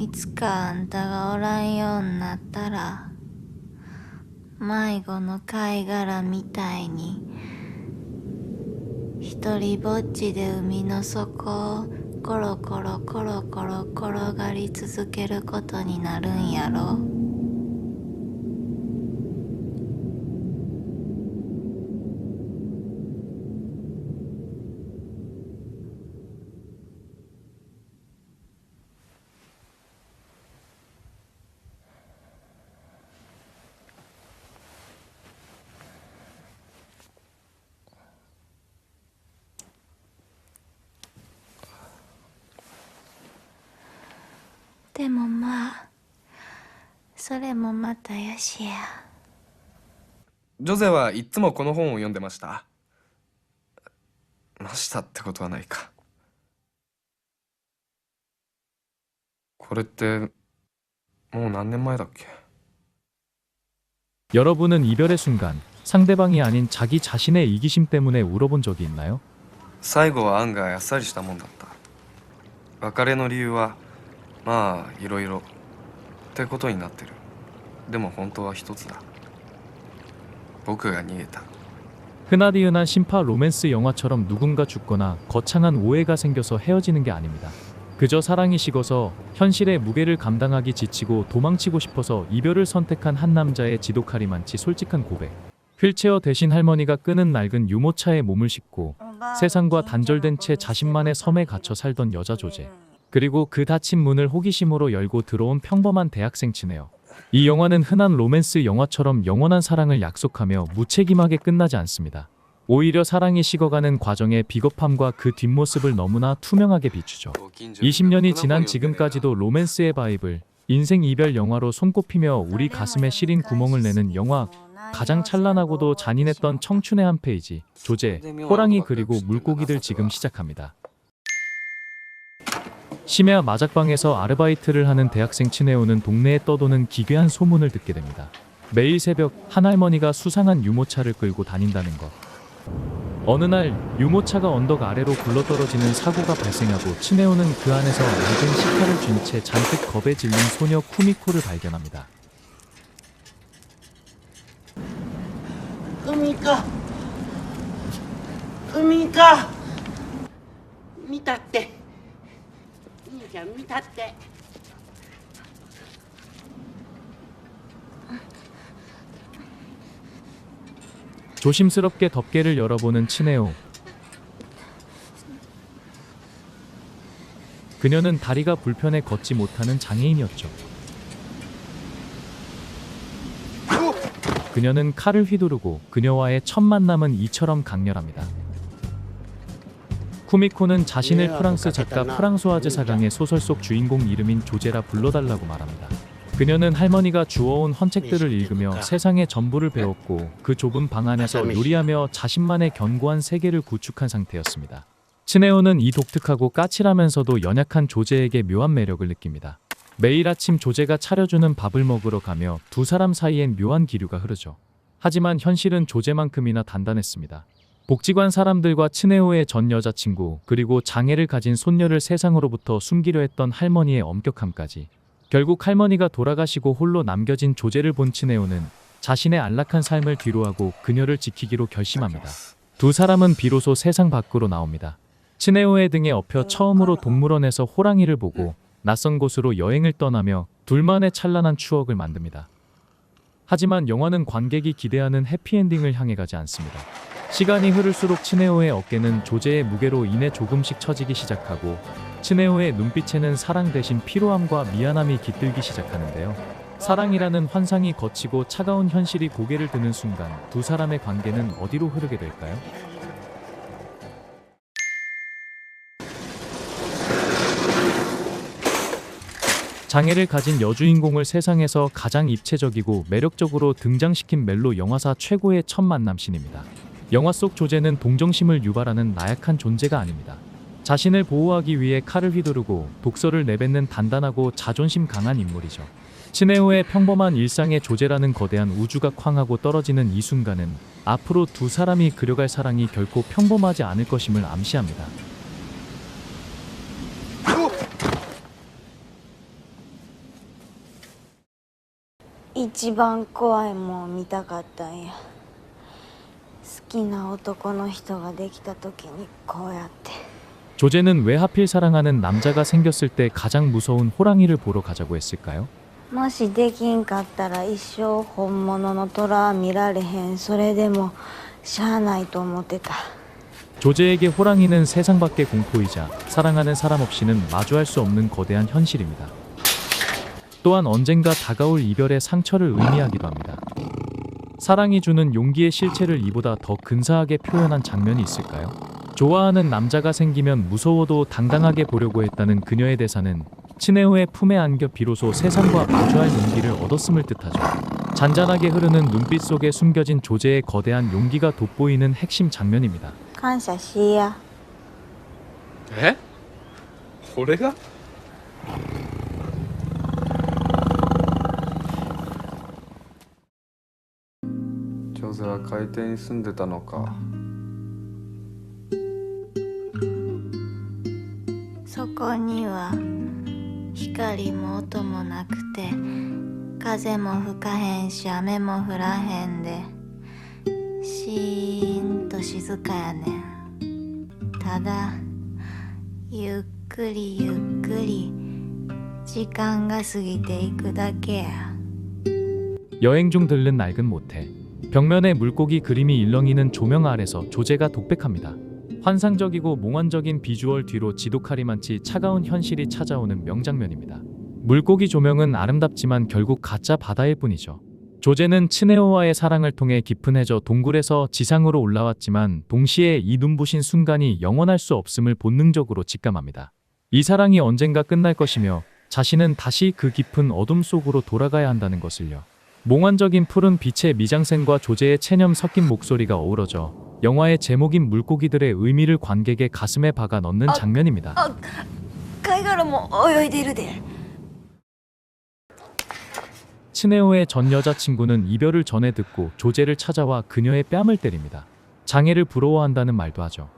いつかあんたがおらんようになったら、迷子の貝殻みたいに一人ぼっちで海の底をコロコロコロコロ転がり続けることになるんやろ。でもまあ、それもまたやしや。ジョゼはいつもこの本を読んでました。ましたってことはないか。これってもう何年前だっけ？ 여러분은 이별의 순간 상대방이 아닌 자기 자신의 이기심 때문에 울어본 적이 있나요? 最後は案外あっさりしたもんだった。別れの理由はまあいろいろってことになってる。でも本当は一つだ。僕が逃げた。 흔하디흔한 심파 로맨스 영화처럼 누군가 죽거나 거창한 오해가 생겨서 헤어지는 게 아닙니다. 그저 사랑이 식어서 현실의 무게를 감당하기 지치고 도망치고 싶어서 이별을 선택한 한 남자의 지독하리만치 솔직한 고백. 휠체어 대신 할머니가 끄는 낡은 유모차에 몸을 싣고 세상과 단절된 채 자신만의 섬에 갇혀 살던 여자 조제. 그리고 그 닫힌 문을 호기심으로 열고 들어온 평범한 대학생 친해요. 이 영화는 흔한 로맨스 영화처럼 영원한 사랑을 약속하며 무책임하게 끝나지 않습니다. 오히려 사랑이 식어가는 과정의 비겁함과 그 뒷모습을 너무나 투명하게 비추죠. 20년이 지난 지금까지도 로맨스의 바이블, 인생 이별 영화로 손꼽히며 우리 가슴에 시린 구멍을 내는 영화, 가장 찬란하고도 잔인했던 청춘의 한 페이지, 조제, 호랑이 그리고 물고기들 지금 시작합니다. 심야 마작방에서 아르바이트를 하는 대학생 친해오는 동네에 떠도는 기괴한 소문을 듣게 됩니다. 매일 새벽 한 할머니가 수상한 유모차를 끌고 다닌다는 것. 어느 날 유모차가 언덕 아래로 굴러떨어지는 사고가 발생하고 친해오는 그 안에서 낡은 식칼을 쥔 채 잔뜩 겁에 질린 소녀 쿠미코를 발견합니다. 海か見たって兄ちゃん見たって。 조심스럽게 덮개를 열어보는 친해오. 그녀는 다리가 불편해 걷지 못하는 장애인이었죠. 그녀는 칼을 휘두르고 그녀와의 첫 만남은 이처럼 강렬합니다. 쿠미코는 자신을 프랑스 작가 프랑소아즈 사강의 소설 속 주인공 이름인 조제라 불러달라고 말합니다. 그녀는 할머니가 주워온 헌책들을 읽으며 세상의 전부를 배웠고 그 좁은 방 안에서 요리하며 자신만의 견고한 세계를 구축한 상태였습니다. 친해오는 이 독특하고 까칠하면서도 연약한 조제에게 묘한 매력을 느낍니다. 매일 아침 조제가 차려주는 밥을 먹으러 가며 두 사람 사이엔 묘한 기류가 흐르죠. 하지만 현실은 조제만큼이나 단단했습니다. 복지관 사람들과 친해오의 전 여자친구 그리고 장애를 가진 손녀를 세상으로부터 숨기려 했던 할머니의 엄격함까지. 결국 할머니가 돌아가시고 홀로 남겨진 조제를 본 친해오는 자신의 안락한 삶을 뒤로하고 그녀를 지키기로 결심합니다. 두 사람은 비로소 세상 밖으로 나옵니다. 친해오의 등에 엎여 처음으로 동물원에서 호랑이를 보고 낯선 곳으로 여행을 떠나며 둘만의 찬란한 추억을 만듭니다. 하지만 영화는 관객이 기대하는 해피엔딩을 향해 가지 않습니다. 시간이 흐를수록 친해오의 어깨는 조제의 무게로 인해 조금씩 처지기 시작하고 친해오의 눈빛에는 사랑 대신 피로함과 미안함이 깃들기 시작하는데요. 사랑이라는 환상이 거치고 차가운 현실이 고개를 드는 순간 두 사람의 관계는 어디로 흐르게 될까요? 장애를 가진 여주인공을 세상에서 가장 입체적이고 매력적으로 등장시킨 멜로 영화사 최고의 첫 만남 씬입니다. 영화 속 조제는 동정심을 유발하는 나약한 존재가 아닙니다. 자신을 보호하기 위해 칼을 휘두르고 독서를 내뱉는 단단하고 자존심 강한 인물이죠. 친해오의 평범한 일상의 조제라는 거대한 우주가 쾅하고 떨어지는 이 순간은 앞으로 두 사람이 그려갈 사랑이 결코 평범하지 않을 것임을 암시합니다. 一番怖いもん見たかったんや。好きな男の人ができた時にこうやって。 조제는 왜 하필 사랑하는 남자가 생겼을 때 가장 무서운 호랑이를 보러 가자고 했을까요? もしできんかったら一生本物の虎は見られへん。それでもしゃあないと思ってた。 조제에게 호랑이는 세상 밖의 공포이자 사랑하는 사람 없이는 마주할 수 없는 거대한 현실입니다. 또한 언젠가 다가올 이별의 상처를 의미하기도 합니다. 사랑이 주는 용기의 실체를 이보다 더 근사하게 표현한 장면이 있을까요? 좋아하는 남자가 생기면 무서워도 당당하게 보려고 했다는 그녀의 대사는 치네오의 품에 안겨 비로소 세상과 마주할 용기를 얻었음을 뜻하죠. 잔잔하게 흐르는 눈빛 속에 숨겨진 조제의 거대한 용기가 돋보이는 핵심 장면입니다. 感謝しや。え？俺が？ジョゼは海底に住んでたのか。そこには光も音もなくて、風も吹かへんし雨も降らへんで、シーンと静かやねん。ただゆっくりゆっくり時間が過ぎていくだけや。 여행 중 들른 낡은 모태. 벽면에 물고기 그림이 일렁이는 조명 아래서 조제가 독백합니다. 환상적이고 몽환적인 비주얼 뒤로 지독하리만치 차가운 현실이 찾아오는 명장면입니다. 물고기 조명은 아름답지만 결국 가짜 바다일 뿐이죠. 조제는 치네오와의 사랑을 통해 깊은 해저 동굴에서 지상으로 올라왔지만 동시에 이 눈부신 순간이 영원할 수 없음을 본능적으로 직감합니다. 이 사랑이 언젠가 끝날 것이며 자신은 다시 그 깊은 어둠 속으로 돌아가야 한다는 것을요. 몽환적인 푸른 빛의 미장센과 조제의 체념 섞인 목소리가 어우러져 영화의 제목인 물고기들의 의미를 관객의 가슴에 박아 넣는 장면입니다. 貝殻も泳いでるで。 치네오의 전 여자친구는 이별을 전해 듣고 조제를 찾아와 그녀의 뺨을 때립니다. 장애를 부러워한다는 말도 하죠.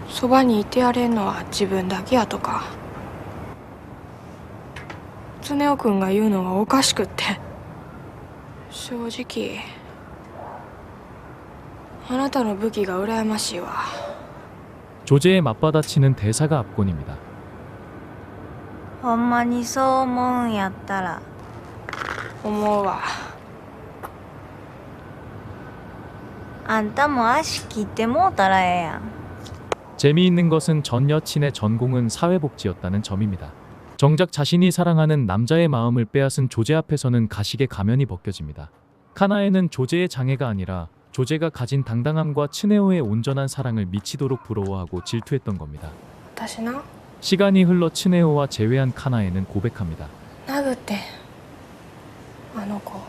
そばにいてやれんのは自分だけやとか常雄君が言うのがおかしくって、正直あなたの武器が羨ましいわ。 조제의 맞받아치는 대사가 압권입니다. ほんまにそう思うんやったら思うわ。あんたも足切ってもうたらええやん。 재미있는 것은 전 여친의 전공은 사회복지였다는 점입니다. 정작 자신이 사랑하는 남자의 마음을 빼앗은 조제 앞에서는 가식의 가면이 벗겨집니다. 카나에는 조제의 장애가 아니라 조제가 가진 당당함과 치네오의 온전한 사랑을 미치도록 부러워하고 질투했던 겁니다. 私な 시간이 흘러 치네오와 재회한 카나에는 고백합니다. 殴ってあの子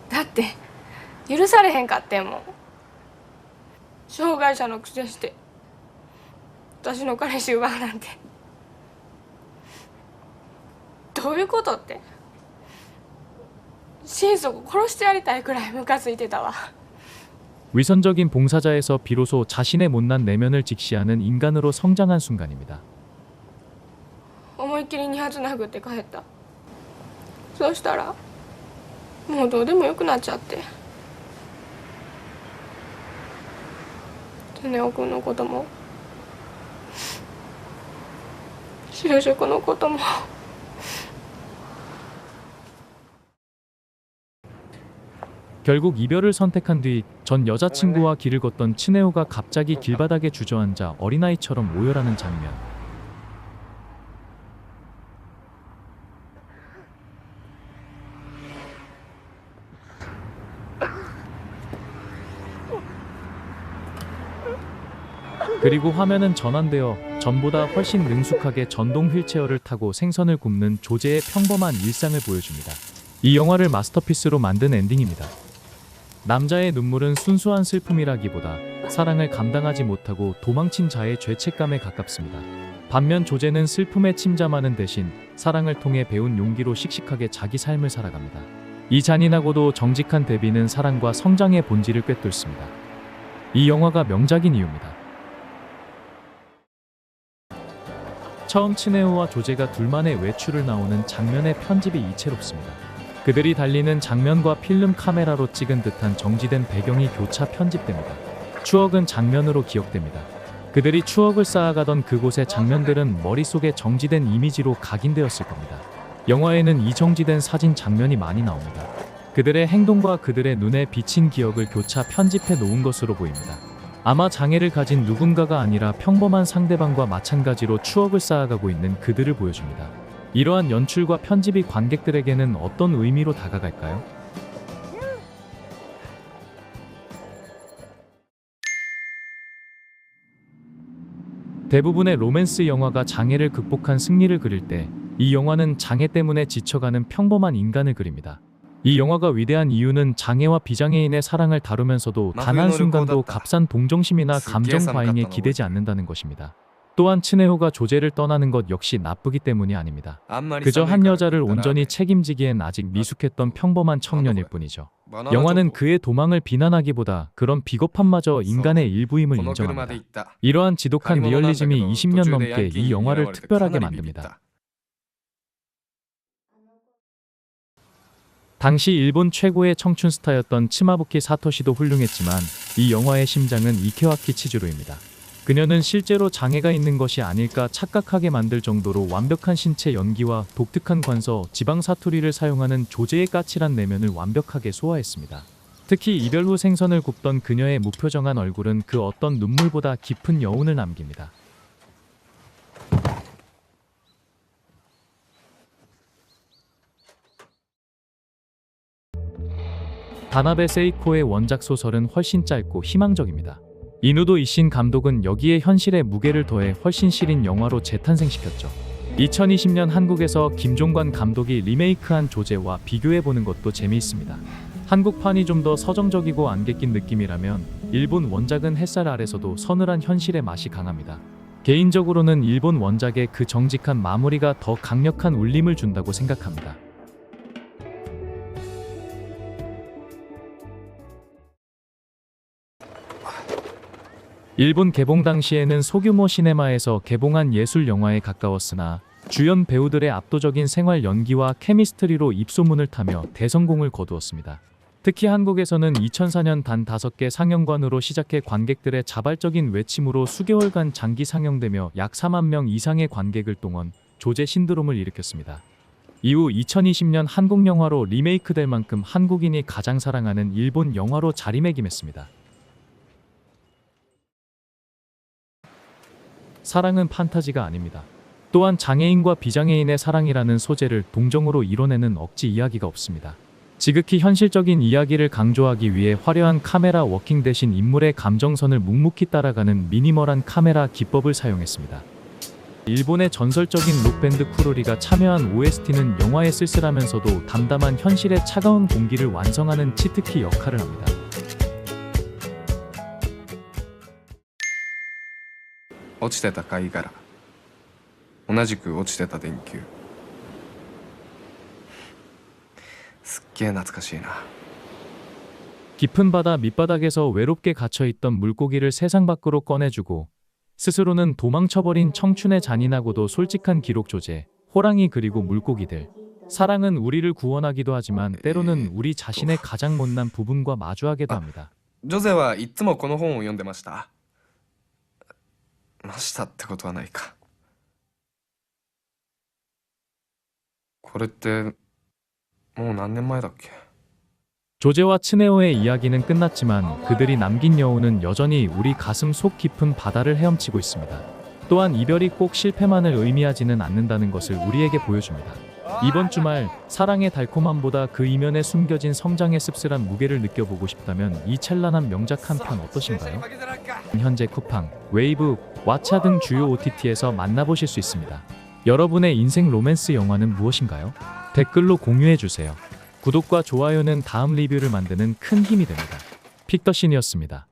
だって許されへんかってんもん。障害者のくせして私の彼氏奪うなんてどういうことって。心底殺してやりたいくらいムカついてたわ。 위선적인 봉사자에서 비로소 자신의 못난 내면을 직시하는 인간으로 성장한 순간입니다. 思いっきり2発殴って帰った。そうしたらもうどうでもよくなっちゃって、常雄君のことも就職のことも。 결국 이별을 선택한 뒤 전 여자친구와 길을 걷던 치네오가 갑자기 길바닥에 주저앉아 어린아이처럼 오열하는 장면. 그리고 화면은 전환되어 전보다 훨씬 능숙하게 전동 휠체어를 타고 생선을 굽는 조제의 평범한 일상을 보여줍니다. 이 영화를 마스터피스로 만든 엔딩입니다. 남자의 눈물은 순수한 슬픔이라기보다 사랑을 감당하지 못하고 도망친 자의 죄책감에 가깝습니다. 반면 조제는 슬픔에 침잠하는 대신 사랑을 통해 배운 용기로 씩씩하게 자기 삶을 살아갑니다. 이 잔인하고도 정직한 대비는 사랑과 성장의 본질을 꿰뚫습니다. 이 영화가 명작인 이유입니다. 처음 츠네오와 조제가 둘만의 외출을 나오는 장면의 편집이 이채롭습니다. 그들이 달리는 장면과 필름 카메라로 찍은 듯한 정지된 배경이 교차 편집됩니다. 추억은 장면으로 기억됩니다. 그들이 추억을 쌓아가던 그곳의 장면들은 머릿속에 정지된 이미지로 각인되었을 겁니다. 영화에는 이 정지된 사진 장면이 많이 나옵니다. 그들의 행동과 그들의 눈에 비친 기억을 교차 편집해 놓은 것으로 보입니다. 아마 장애를 가진 누군가가 아니라 평범한 상대방과 마찬가지로 추억을 쌓아가고 있는 그들을 보여줍니다. 이러한 연출과 편집이 관객들에게는 어떤 의미로 다가갈까요? 대부분의 로맨스 영화가 장애를 극복한 승리를 그릴 때 이 영화는 장애 때문에 지쳐가는 평범한 인간을 그립니다. 이 영화가 위대한 이유는 장애와 비장애인의 사랑을 다루면서도 단 한순간도 값싼 동정심이나 감정 과잉에 기대지 않는다는 것입니다. 또한 츠네호가 조제를 떠나는 것 역시 나쁘기 때문이 아닙니다. 그저 한 여자를 온전히 책임지기엔 아직 미숙했던 평범한 청년일 뿐이죠. 영화는 그의 도망을 비난하기보다 그런 비겁함마저 인간의 일부임을 인정합니다. 이러한 지독한 리얼리즘이 20년 넘게 이 영화를 특별하게 만듭니다. 당시 일본 최고의 청춘 스타였던 치마부키 사토시도 훌륭했지만 이 영화의 심장은 이케와키 치즈루입니다. 그녀는 실제로 장애가 있는 것이 아닐까 착각하게 만들 정도로 완벽한 신체 연기와 독특한 관서, 지방 사투리를 사용하는 조제의 까칠한 내면을 완벽하게 소화했습니다. 특히 이별 후 생선을 굽던 그녀의 무표정한 얼굴은 그 어떤 눈물보다 깊은 여운을 남깁니다. 다나베 세이코의 원작 소설은 훨씬 짧고 희망적입니다. 이누도 이신 감독은 여기에 현실의 무게를 더해 훨씬 시린 영화로 재탄생시켰죠. 2020년 한국에서 김종관 감독이 리메이크한 조제와 비교해보는 것도 재미있습니다. 한국판이 좀 더 서정적이고 안개 낀 느낌이라면 일본 원작은 햇살 아래서도 서늘한 현실의 맛이 강합니다. 개인적으로는 일본 원작의 그 정직한 마무리가 더 강력한 울림을 준다고 생각합니다. 일본 개봉 당시에는 소규모 시네마에서 개봉한 예술 영화에 가까웠으나 주연 배우들의 압도적인 생활 연기와 케미스트리로 입소문을 타며 대성공을 거두었습니다. 특히 한국에서는 2004년 단 5개 상영관으로 시작해 관객들의 자발적인 외침으로 수개월간 장기 상영되며 약 4만 명 이상의 관객을 동원 조제 신드롬을 일으켰습니다. 이후 2020년 한국 영화로 리메이크될 만큼 한국인이 가장 사랑하는 일본 영화로 자리매김했습니다. 사랑은 판타지가 아닙니다. 또한 장애인과 비장애인의 사랑이라는 소재를 동정으로 이뤄내는 억지 이야기가 없습니다. 지극히 현실적인 이야기를 강조하기 위해 화려한 카메라 워킹 대신 인물의 감정선을 묵묵히 따라가는 미니멀한 카메라 기법을 사용했습니다. 일본의 전설적인 록밴드 쿠로리가 참여한 OST는 영화의 쓸쓸하면서도 담담한 현실의 차가운 공기를 완성하는 치트키 역할을 합니다.落ちてた貝殻同じく落ちてた電球すっげえ懐かしいな 깊은 바다 밑바닥에서 외롭게 갇혀있던 물고기를 세상 밖으로 꺼내주고 스스로는 도망쳐버린 청춘의 잔인하고도 솔직한 기록 조제, 호랑이 그리고 물고기들. 사랑은 우리를 구원하기도 하지만 때로는 우리 자신의 가장 못난 부분과 마주하기도 합니다. ジョゼはいつもこの本を読んでましたってことはないかこれってもう何年前だっけ 조제와 츠네오의 이야기는 끝났지만 그들이 남긴 여운은 여전히 우리 가슴 속 깊은 바다를 헤엄치고 있습니다. 또한 이별이 꼭 실패만을 의미하지는 않는다는 것을 우리에게 보여줍니다. 이번 주말 사랑의 달콤함보다 그 이면에 숨겨진 성장의 씁쓸한 무게를 느껴보고 싶다면 이 찬란한 명작 한 편 어떠신가요? 현재 쿠팡, 웨이브, 왓챠 등 주요 OTT에서 만나보실 수 있습니다. 여러분의 인생 로맨스 영화는 무엇인가요? 댓글로 공유해주세요. 구독과 좋아요는 다음 리뷰를 만드는 큰 힘이 됩니다. 픽더신이었습니다.